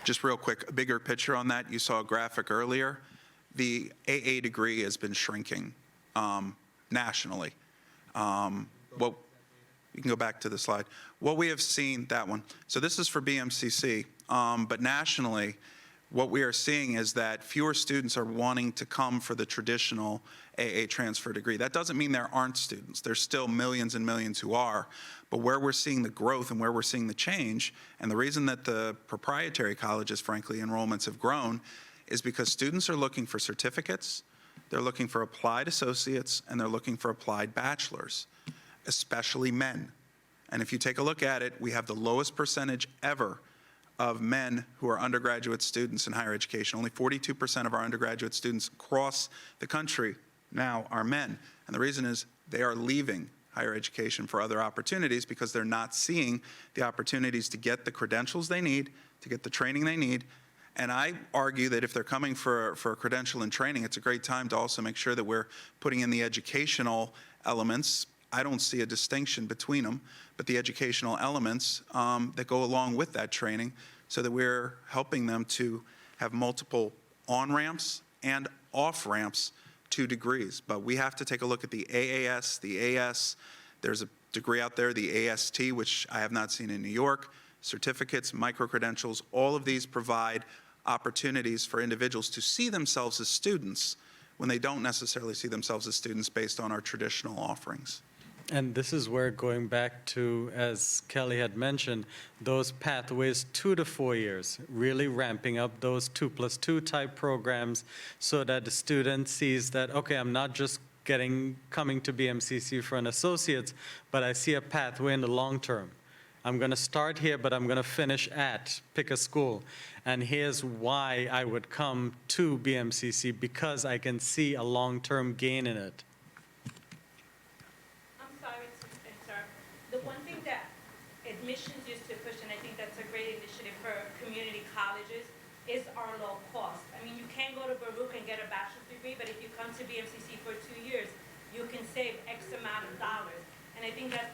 Just real quick, a bigger picture on that. You saw a graphic earlier. The AA degree has been shrinking nationally. Well, you can go back to the slide. What we have seen, that one. So this is for BMCC, but nationally, what we are seeing is that fewer students are wanting to come for the traditional AA transfer degree. That doesn't mean there aren't students. There's still millions and millions who are. But where we're seeing the growth and where we're seeing the change, and the reason that the proprietary colleges, frankly, enrollments have grown, is because students are looking for certificates, they're looking for applied associates, and they're looking for applied bachelors, especially men. And if you take a look at it, we have the lowest percentage ever of men who are undergraduate students in higher education. Only 42% of our undergraduate students across the country now are men. And the reason is they are leaving higher education for other opportunities because they're not seeing the opportunities to get the credentials they need, to get the training they need. And I argue that if they're coming for a credential and training, it's a great time to also make sure that we're putting in the educational elements. I don't see a distinction between them, but the educational elements that go along with that training, so that we're helping them to have multiple on-ramps and off-ramps to degrees. But we have to take a look at the AAS, the AS. There's a degree out there, the AST, which I have not seen in New York. Certificates, micro-credentials, all of these provide opportunities for individuals to see themselves as students when they don't necessarily see themselves as students based on our traditional offerings. And this is where, going back to, as Kelly had mentioned, those pathways 2 to 4 years, really ramping up those 2+2 type programs so that the student sees that, okay, I'm not just coming to BMCC for an associate's, but I see a pathway in the long term. I'm going to start here, but I'm going to finish at, pick a school. And here's why I would come to BMCC, because I can see a long-term gain in it. I'm sorry to interrupt. The one thing that admissions used to push, and I think that's a great initiative for community colleges, is our low cost. I mean, you can go to Baruch and get a bachelor's degree, but if you come to BMCC for 2 years, you can save X amount of dollars. And I think that's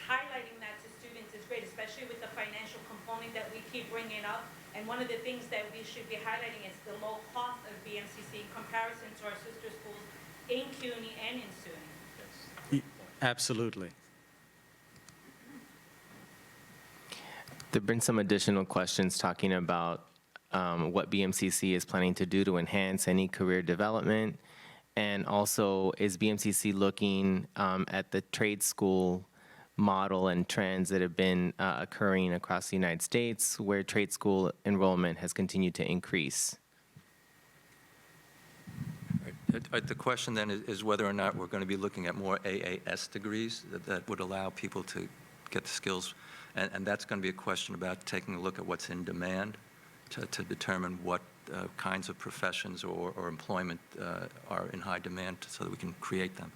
highlighting that to students is great, especially with the financial component that we keep bringing up. And one of the things that we should be highlighting is the low cost of BMCC in comparison to our sister schools in CUNY and in SUNY. Absolutely. There have been some additional questions talking about what BMCC is planning to do to enhance any career development. And also, is BMCC looking at the trade school model and trends that have been occurring across the United States, where trade school enrollment has continued to increase. The question then is whether or not we're going to be looking at more AAS degrees that would allow people to get the skills. And that's going to be a question about taking a look at what's in demand to determine what kinds of professions or employment are in high demand so that we can create them.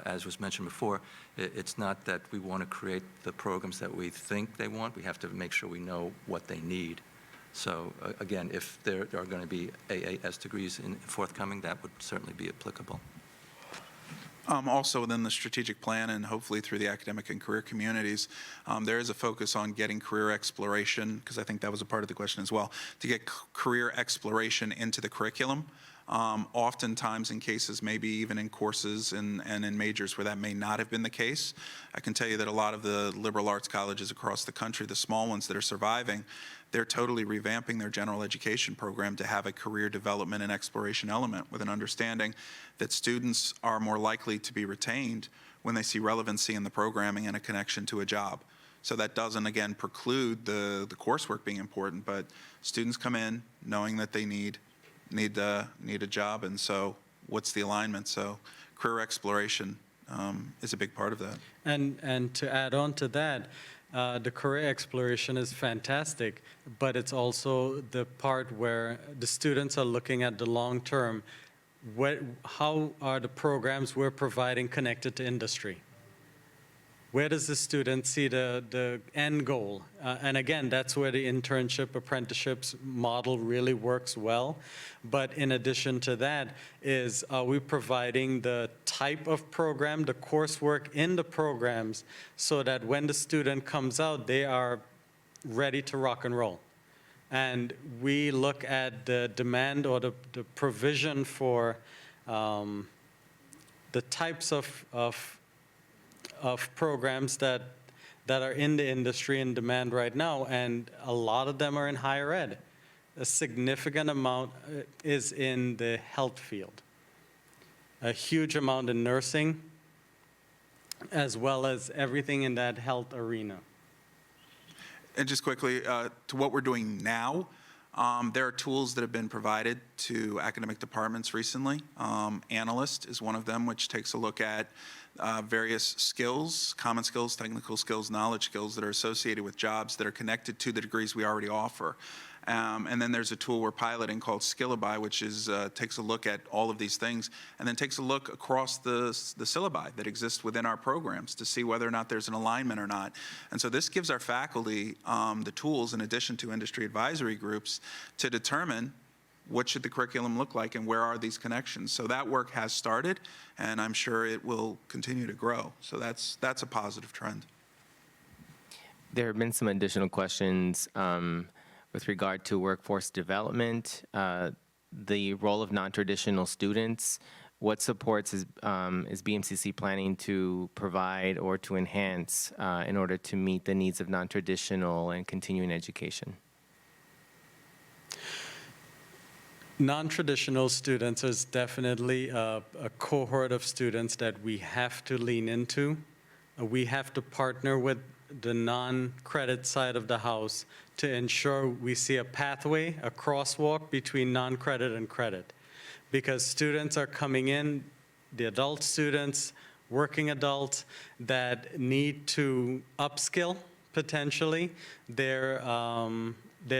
As was mentioned before, it's not that we want to create the programs that we think they want. We have to make sure we know what they need. So again, if there are going to be AAS degrees forthcoming, that would certainly be applicable. Also within the strategic plan and hopefully through the academic and career communities, there is a focus on getting career exploration, because I think that was a part of the question as well, to get career exploration into the curriculum. Oftentimes in cases, maybe even in courses and in majors where that may not have been the case. I can tell you that a lot of the liberal arts colleges across the country, the small ones that are surviving, they're totally revamping their general education program to have a career development and exploration element with an understanding that students are more likely to be retained when they see relevancy in the programming and a connection to a job. So that doesn't, again, preclude the coursework being important, but students come in knowing that they need a job, and so what's the alignment? So career exploration is a big part of that. And to add on to that, the career exploration is fantastic, but it's also the part where the students are looking at the long term. How are the programs we're providing connected to industry? Where does the student see the end goal? And again, that's where the internship apprenticeships model really works well. But in addition to that is, are we providing the type of program, the coursework in the programs, so that when the student comes out, they are ready to rock and roll? And we look at the demand or the provision for the types of programs that are in the industry in demand right now, and a lot of them are in higher ed. A significant amount is in the health field, a huge amount in nursing, as well as everything in that health arena. And just quickly, to what we're doing now, there are tools that have been provided to academic departments recently. Analyst is one of them, which takes a look at various skills, common skills, technical skills, knowledge skills that are associated with jobs that are connected to the degrees we already offer. And then there's a tool we're piloting called Skillaby, which is takes a look at all of these things, and then takes a look across the syllabi that exist within our programs to see whether or not there's an alignment or not. And so this gives our faculty the tools, in addition to industry advisory groups, to determine what should the curriculum look like and where are these connections. So that work has started, and I'm sure it will continue to grow. So that's a positive trend. There have been some additional questions with regard to workforce development, the role of non-traditional students. What supports is BMCC planning to provide or to enhance in order to meet the needs of non-traditional and continuing education? Non-traditional students is definitely a cohort of students that we have to lean into. We have to partner with the non-credit side of the house to ensure we see a pathway, a crosswalk between non-credit and credit. Because students are coming in, the adult students, working adults, that need to upskill potentially their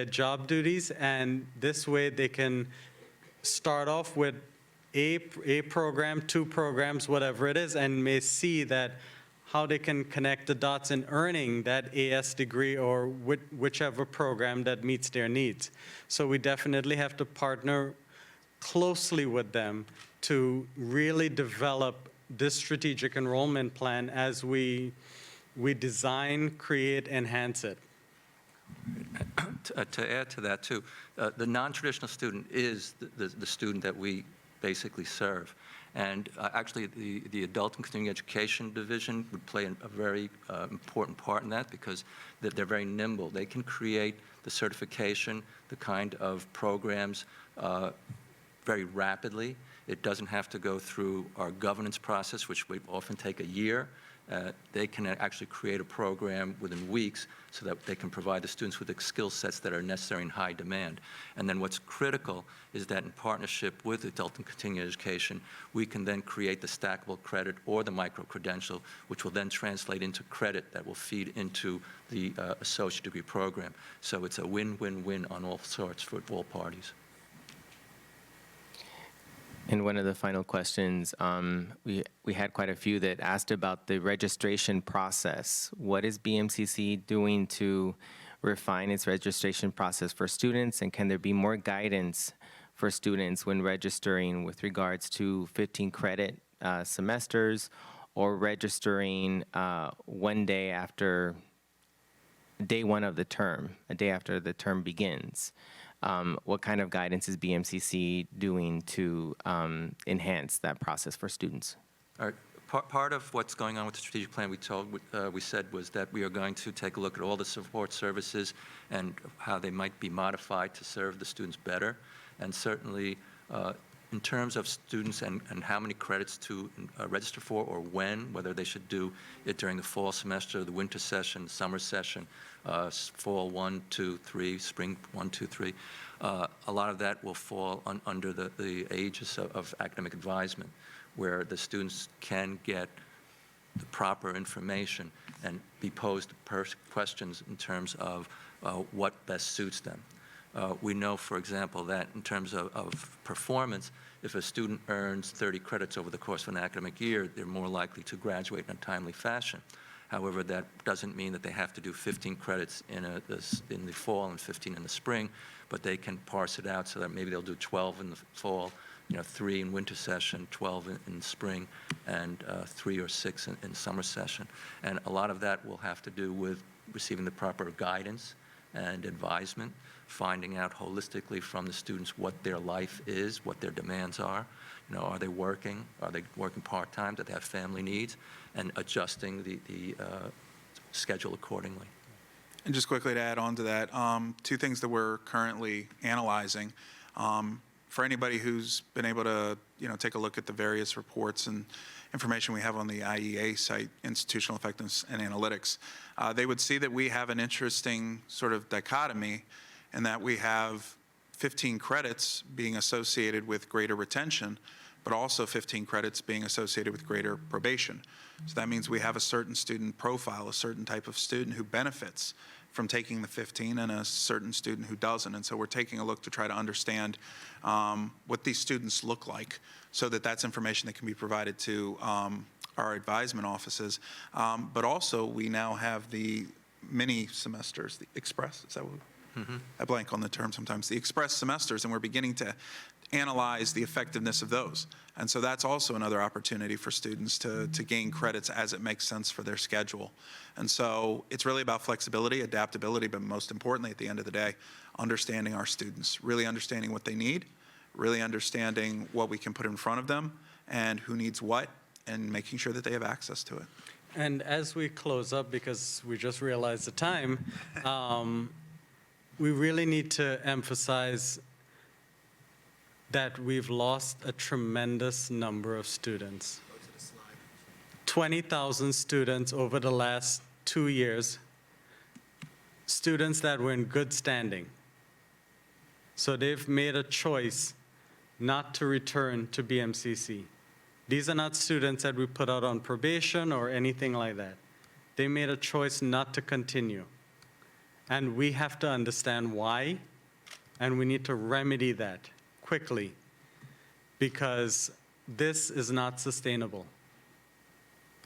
job duties, and this way they can start off with a program, 2 programs, whatever it is, and may see that how they can connect the dots in earning that AS degree or whichever program that meets their needs. So we definitely have to partner closely with them to really develop this strategic enrollment plan as we design, create, enhance it. To add to that, too, the non-traditional student is the student that we basically serve. And actually, the Adult and Continuing Education Division would play a very important part in that, because they're very nimble. They can create the certification, the kind of programs very rapidly. It doesn't have to go through our governance process, which would often take a year. they can actually create a program within weeks so that they can provide the students with the skill sets that are necessary in high demand. And then what's critical is that in partnership with adult and continuing education, we can then create the stackable credit or the micro-credential, which will then translate into credit that will feed into the associate degree program. So it's a win-win-win on all sorts for all parties. And one of the final questions, we had quite a few that asked about the registration process. What is BMCC doing to refine its registration process for students, and can there be more guidance for students when registering with regards to 15 credit semesters or registering one day after day one of the term, a day after the term begins? What kind of guidance is BMCC doing to enhance that process for students? All right. Part of what's going on with the strategic plan we said was that we are going to take a look at all the support services and how they might be modified to serve the students better. And certainly, in terms of students and how many credits to register for or when, whether they should do it during the fall semester, the winter session, summer session, fall 1, 2, 3, spring 1, 2, 3. A lot of that will fall under the aegis of academic advisement, where the students can get the proper information and be posed questions in terms of what best suits them. We know, for example, that in terms of performance, if a student earns 30 credits over the course of an academic year, they're more likely to graduate in a timely fashion. However, that doesn't mean that they have to do 15 credits in the fall and 15 in the spring, but they can parse it out so that maybe they'll do 12 in the fall, 3 in winter session, 12 in spring, and 3 or 6 in summer session. And a lot of that will have to do with receiving the proper guidance and advisement, finding out holistically from the students what their life is, what their demands are. Are they working? Are they working part-time? Do they have family needs? And adjusting the schedule accordingly. And just quickly to add on to that, 2 things that we're currently analyzing. For anybody who's been able to, take a look at the various reports and information we have on the IEA site, Institutional Effectiveness and Analytics, they would see that we have an interesting sort of dichotomy in that we have 15 credits being associated with greater retention, but also 15 credits being associated with greater probation. So that means we have a certain student profile, a certain type of student who benefits from taking the 15 and a certain student who doesn't. And so we're taking a look to try to understand what these students look like so that that's information that can be provided to our advisement offices. But also we now have the mini semesters, the express, is that what? I blank on the term sometimes, the express semesters, and we're beginning to analyze the effectiveness of those. And so that's also another opportunity for students to gain credits as it makes sense for their schedule. And so it's really about flexibility, adaptability, but most importantly, at the end of the day, understanding our students, really understanding what they need, really understanding what we can put in front of them and who needs what, and making sure that they have access to it. And as we close up, because we just realized the time, we really need to emphasize that we've lost a tremendous number of students. 20,000 students over the last 2 years, students that were in good standing. So they've made a choice not to return to BMCC. These are not students that we put out on probation or anything like that. They made a choice not to continue. And we have to understand why, and we need to remedy that quickly, because this is not sustainable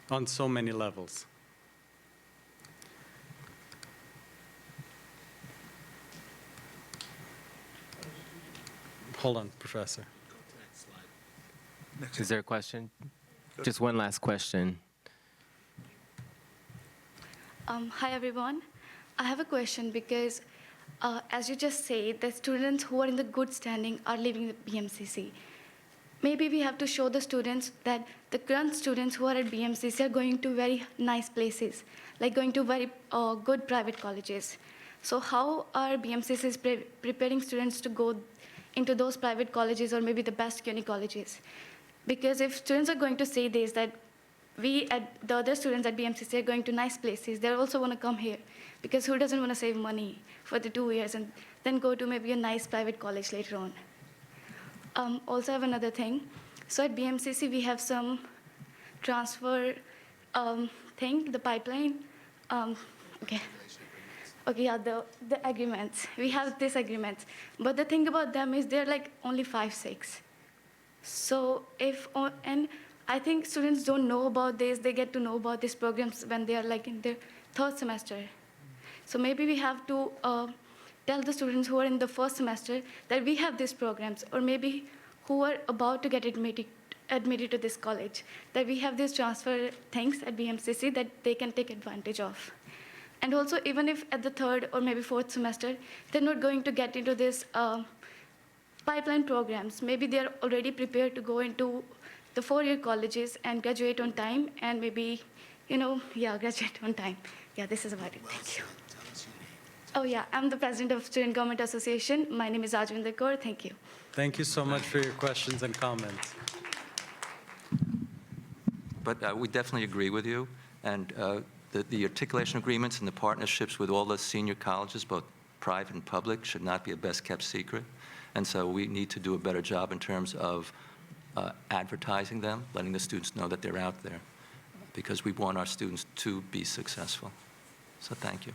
on so many levels. Hold on, Professor. Is there a question? Just one last question. Hi, everyone. I have a question because, as you just said, the students who are in the good standing are leaving the BMCC. Maybe we have to show the students that the current students who are at BMCC are going to very nice places, like going to very good private colleges. So how are BMCCs preparing students to go into those private colleges or maybe the best CUNY colleges? Because if students are going to say this, that the other students at BMCC are going to nice places. They also want to come here because who doesn't want to save money for the 2 years and then go to maybe a nice private college later on? Also, I have another thing. So at BMCC, we have some transfer thing, the pipeline. Okay. Okay, yeah, the agreements. We have these agreements. But the thing about them is they're like only 5, 6. So and I think students don't know about this. They get to know about these programs when they are like in their 3rd semester. So maybe we have to tell the students who are in the 1st semester that we have these programs, or maybe who are about to get admitted to this college, that we have these transfer things at BMCC that they can take advantage of. And also, even if at the 3rd or maybe 4th semester, they're not going to get into this pipeline programs, maybe they're already prepared to go into the 4-year colleges and graduate on time, and maybe, graduate on time. Yeah, this is about it. Thank you. Oh, yeah, I'm the president of Student Government Association. My name is Ajvinder Kaur. Thank you. Thank you so much for your questions and comments. But we definitely agree with you, and the articulation agreements and the partnerships with all the senior colleges, both private and public, should not be a best-kept secret. And so we need to do a better job in terms of advertising them, letting the students know that they're out there, because we want our students to be successful. So thank you.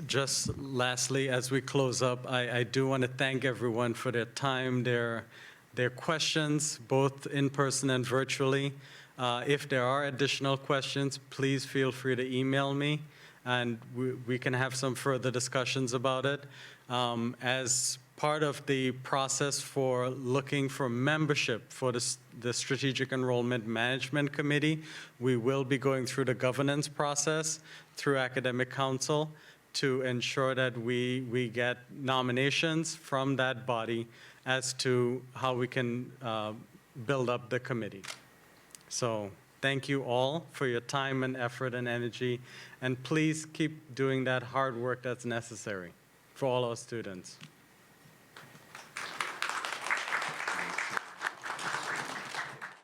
Just lastly, as we close up, I do want to thank everyone for their time, their questions, both in person and virtually. If there are additional questions, please feel free to email me, and we can have some further discussions about it. As part of the process for looking for membership for the Strategic Enrollment Management Committee, we will be going through the governance process through Academic Council to ensure that we get nominations from that body as to how we can build up the committee. So thank you all for your time and effort and energy, and please keep doing that hard work that's necessary for all our students.